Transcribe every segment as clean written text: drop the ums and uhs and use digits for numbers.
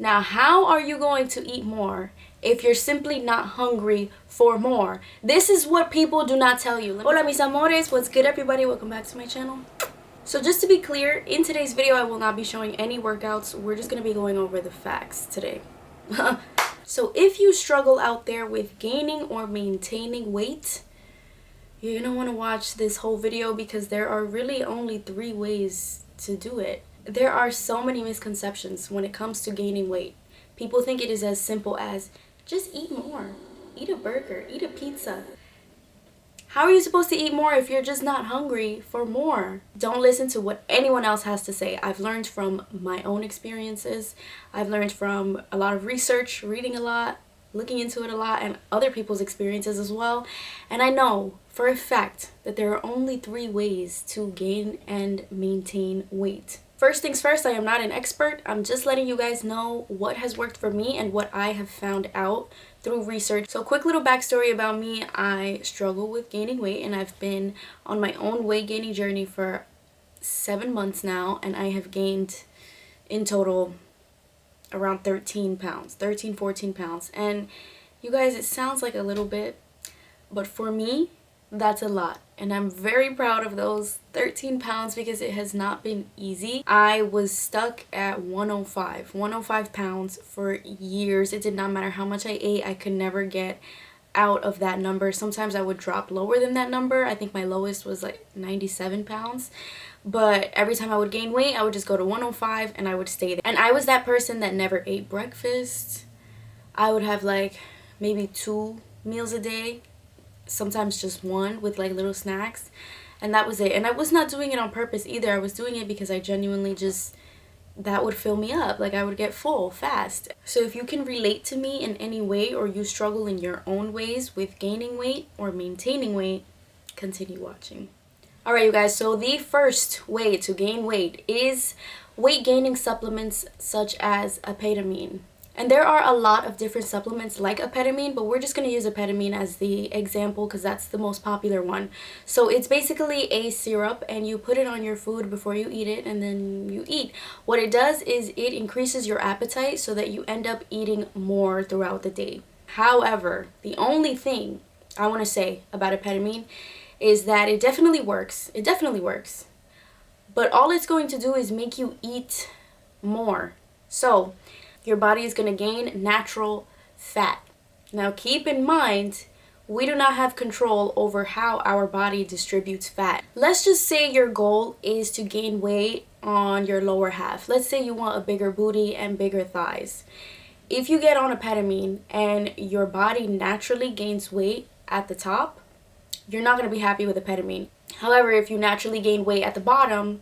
Now, how are you going to eat more if you're simply not hungry for more? This is what people do not tell you. Hola mis amores, what's good everybody? Welcome back to my channel. So just to be clear, in today's video I will not be showing any workouts. We're just going to be going over the facts today. So if you struggle out there with gaining or maintaining weight, you're going to want to watch this whole video because there are really only 3 ways to do it. There are so many misconceptions when it comes to gaining weight. People think it is as simple as just eat more, eat a burger, eat a pizza. How are you supposed to eat more if you're just not hungry for more? Don't listen to what anyone else has to say. I've learned from my own experiences. I've learned from a lot of research, reading a lot, looking into it a lot, and other people's experiences as well. And I know for a fact that there are only 3 ways to gain and maintain weight. First things first, I am not an expert. I'm just letting you guys know what has worked for me and what I have found out through research. So quick little backstory about me. I struggle with gaining weight and I've been on my own weight gaining journey for 7 months now, and I have gained in total around 13 pounds, 14 pounds. And you guys, it sounds like a little bit, but for me, that's a lot. And I'm very proud of those 13 pounds because it has not been easy. I was stuck at 105 pounds for years. It did not matter how much I ate. I could never get out of that number. Sometimes I would drop lower than that number. I think my lowest was like 97 pounds. But every time I would gain weight, I would just go to 105 and I would stay there. And I was that person that never ate breakfast. I would have like maybe 2 meals a day. Sometimes just 1 with like little snacks, and that was it. And I was not doing it on purpose either. I was doing it because I genuinely just, that would fill me up. Like I would get full fast. So if you can relate to me in any way, or you struggle in your own ways with gaining weight or maintaining weight, continue watching. Alright you guys, so the first way to gain weight is weight gaining supplements such as APETAMIN. And there are a lot of different supplements like APETAMIN, but we're just going to use APETAMIN as the example because that's the most popular one. So it's basically a syrup and you put it on your food before you eat it, and then you eat. What it does is it increases your appetite so that you end up eating more throughout the day. However, the only thing I want to say about APETAMIN is that it definitely works. It definitely works. But all it's going to do is make you eat more. So your body is going to gain natural fat. Now keep in mind, we do not have control over how our body distributes fat. Let's just say your goal is to gain weight on your lower half. Let's say you want a bigger booty and bigger thighs. If you get on APETAMIN and your body naturally gains weight at the top, you're not going to be happy with APETAMIN. However, if you naturally gain weight at the bottom,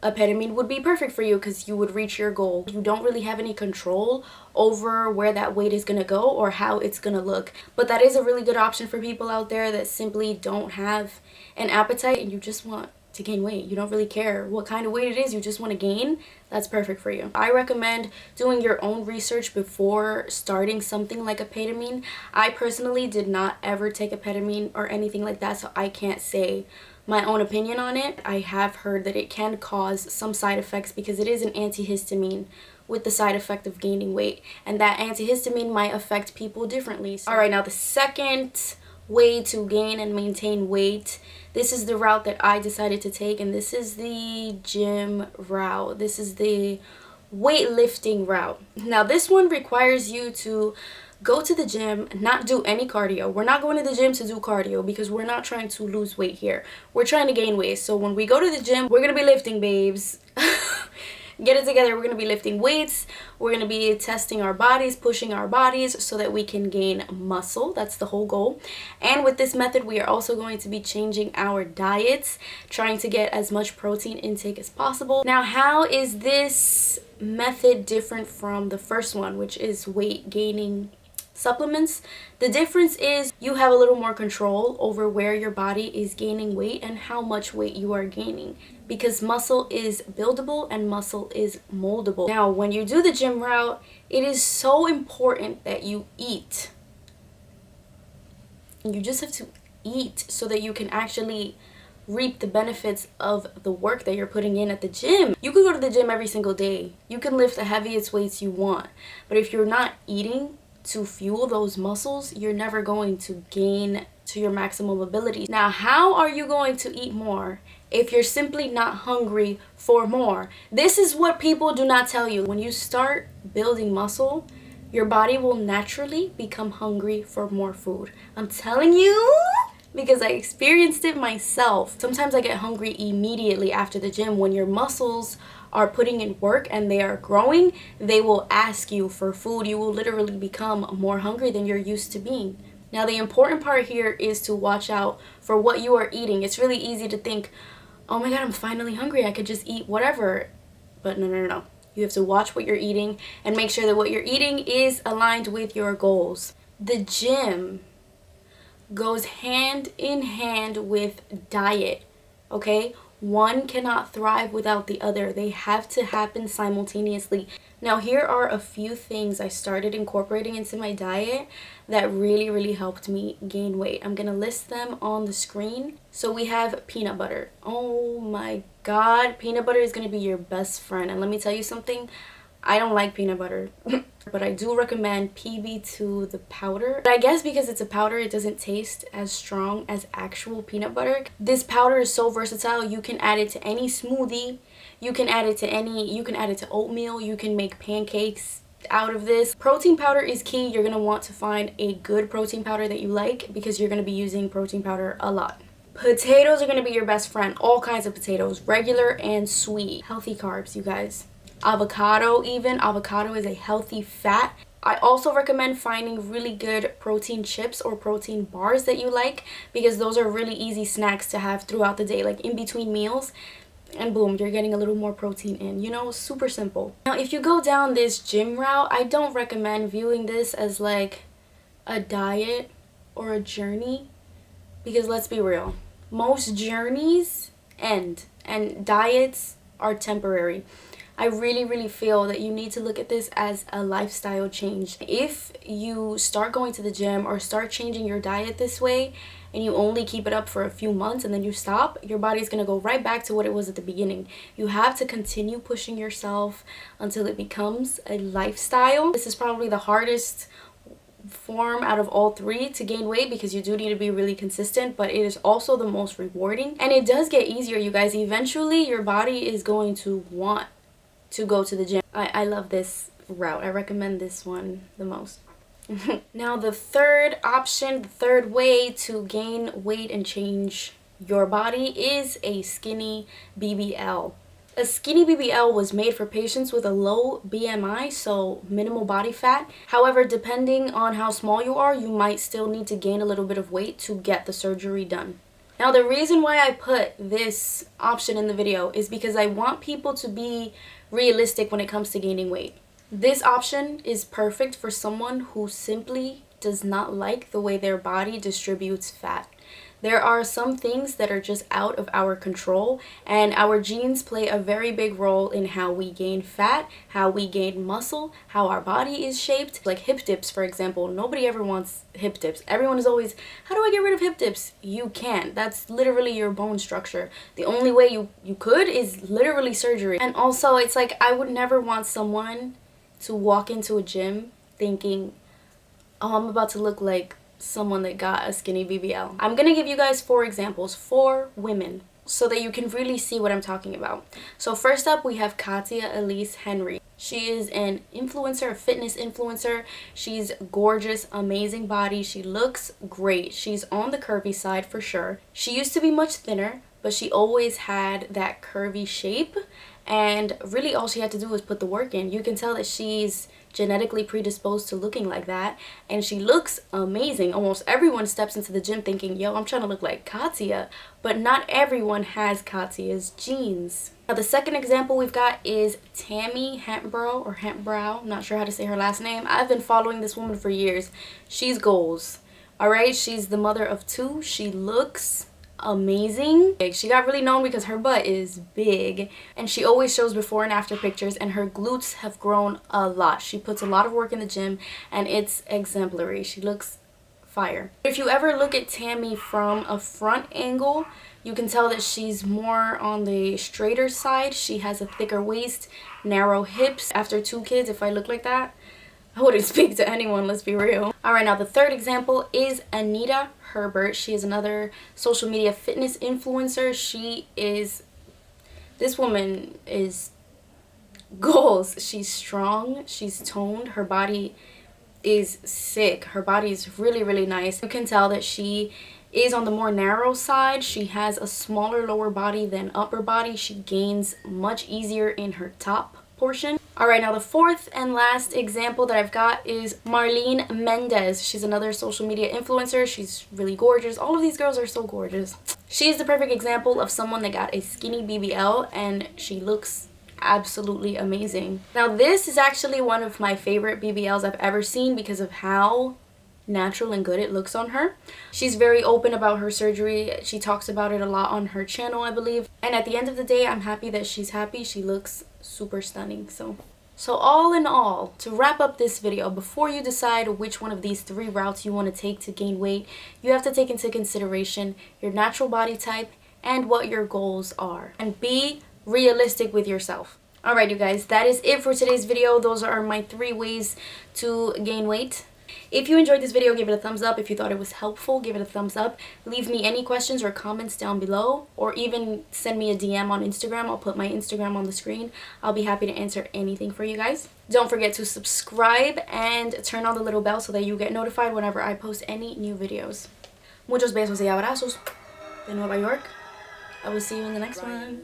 APETAMIN would be perfect for you because you would reach your goal. You don't really have any control over where that weight is going to go or how it's going to look. But that is a really good option for people out there that simply don't have an appetite and you just want to gain weight. You don't really care what kind of weight it is, you just want to gain. That's perfect for you. I recommend doing your own research before starting something like APETAMIN. I personally did not ever take APETAMIN or anything like that, so I can't say my own opinion on it. I have heard that it can cause some side effects because it is an antihistamine with the side effect of gaining weight, and that antihistamine might affect people differently. Alright, now the second way to gain and maintain weight, this is the route that I decided to take, and this is the gym route. This is the weightlifting route. Now this one requires you to go to the gym, not do any cardio. We're not going to the gym to do cardio because we're not trying to lose weight here. We're trying to gain weight. So when we go to the gym, we're going to be lifting, babes. Get it together. We're going to be lifting weights. We're going to be testing our bodies, pushing our bodies so that we can gain muscle. That's the whole goal. And with this method, we are also going to be changing our diets, trying to get as much protein intake as possible. Now, how is this method different from the first one, which is weight gaining supplements? The difference is you have a little more control over where your body is gaining weight and how much weight you are gaining, because muscle is buildable and muscle is moldable. Now when you do the gym route, it is so important that you eat. You just have to eat so that you can actually reap the benefits of the work that you're putting in at the gym. You could go to the gym every single day. You can lift the heaviest weights you want. But if you're not eating to fuel those muscles, you're never going to gain to your maximum ability. Now, how are you going to eat more if you're simply not hungry for more? This is what people do not tell you. When you start building muscle, your body will naturally become hungry for more food. I'm telling you, because I experienced it myself. Sometimes I get hungry immediately after the gym. When your muscles are putting in work and they are growing, they will ask you for food. You will literally become more hungry than you're used to being. Now, the important part here is to watch out for what you are eating. It's really easy to think, oh my God, I'm finally hungry. I could just eat whatever. But no. You have to watch what you're eating and make sure that what you're eating is aligned with your goals. The gym goes hand in hand with diet, okay? One cannot thrive without the other. They have to happen simultaneously. Now, here are a few things I started incorporating into my diet that really helped me gain weight. I'm gonna list them on the screen. So we have peanut butter. Oh my God, peanut butter is gonna be your best friend. And let me tell you something, I don't like peanut butter, but I do recommend PB2, the powder. But I guess because it's a powder, it doesn't taste as strong as actual peanut butter. This powder is so versatile. You can add it to any smoothie. You can add it to oatmeal. You can make pancakes out of this. Protein powder is key. You're gonna want to find a good protein powder that you like because you're gonna be using protein powder a lot. Potatoes are gonna be your best friend. All kinds of potatoes, regular and sweet. Healthy carbs, you guys. Avocado even. Avocado is a healthy fat. I also recommend finding really good protein chips or protein bars that you like because those are really easy snacks to have throughout the day, like in between meals. And boom, you're getting a little more protein in, you know, super simple. Now, if you go down this gym route, I don't recommend viewing this as like a diet or a journey because let's be real, most journeys end and diets are temporary. I really feel that you need to look at this as a lifestyle change. If you start going to the gym or start changing your diet this way and you only keep it up for a few months and then you stop, your body's going to go right back to what it was at the beginning. You have to continue pushing yourself until it becomes a lifestyle. This is probably the hardest form out of all three to gain weight because you do need to be really consistent, but it is also the most rewarding. And it does get easier, you guys. Eventually, your body is going to want to go to the gym. I love this route. I recommend this one the most. Now, the third option, the third way to gain weight and change your body is a skinny BBL. A skinny BBL was made for patients with a low BMI, so minimal body fat. However, depending on how small you are, you might still need to gain a little bit of weight to get the surgery done. Now, the reason why I put this option in the video is because I want people to be realistic when it comes to gaining weight. This option is perfect for someone who simply does not like the way their body distributes fat. There are some things that are just out of our control, and our genes play a very big role in how we gain fat, how we gain muscle, how our body is shaped. Like hip dips, for example. Nobody ever wants hip dips. Everyone is always, how do I get rid of hip dips? You can't. That's literally your bone structure. The only way you could is literally surgery. And also, it's like I would never want someone to walk into a gym thinking, oh, I'm about to look like someone that got a skinny BBL. I'm gonna give you guys 4 examples, 4 women, so that you can really see what I'm talking about. So first up, we have Katia Elise Henry. She is an influencer, a fitness influencer. She's gorgeous, amazing body. She looks great. She's on the curvy side for sure. She used to be much thinner, but she always had that curvy shape. And really all she had to do was put the work in. You can tell that she's genetically predisposed to looking like that, and she looks amazing. Almost everyone steps into the gym thinking, yo, I'm trying to look like Katia, but not everyone has Katia's genes. Now, the second example we've got is Tammy Hempbrow, or Hempbrow, I'm not sure how to say her last name. I've been following this woman for years. She's goals. All right, she's the mother of 2. She looks amazing. She got really known because her butt is big, and she always shows before and after pictures, and her glutes have grown a lot. She puts a lot of work in the gym, and it's exemplary. She looks fire. If you ever look at Tammy from a front angle, you can tell that she's more on the straighter side. She has a thicker waist, narrow hips. After 2 kids, if I look like that, I wouldn't speak to anyone, let's be real. Alright, now the third example is Anita Herbert. She is another social media fitness influencer. This woman is goals. She's strong, she's toned, her body is sick. Her body is really, really nice. You can tell that she is on the more narrow side. She has a smaller lower body than upper body. She gains much easier in her top portion. Alright, now the fourth and last example that I've got is Marlene Mendez. She's another social media influencer. She's really gorgeous. All of these girls are so gorgeous. She's the perfect example of someone that got a skinny BBL and she looks absolutely amazing. Now this is actually one of my favorite BBLs I've ever seen because of how natural and good it looks on her. She's very open about her surgery. She talks about it a lot on her channel, I believe. And at the end of the day, I'm happy that she's happy. She looks super stunning. So all in all, to wrap up this video, before you decide which one of these 3 routes you want to take to gain weight, you have to take into consideration your natural body type and what your goals are. And be realistic with yourself. Alright you guys, that is it for today's video. Those are my 3 ways to gain weight. If you enjoyed this video, give it a thumbs up. If you thought it was helpful, give it a thumbs up. Leave me any questions or comments down below, or even send me a DM on Instagram. I'll put my Instagram on the screen. I'll be happy to answer anything for you guys. Don't forget to subscribe and turn on the little bell so that you get notified whenever I post any new videos. Muchos besos y abrazos de Nueva York. I will see you in the next one.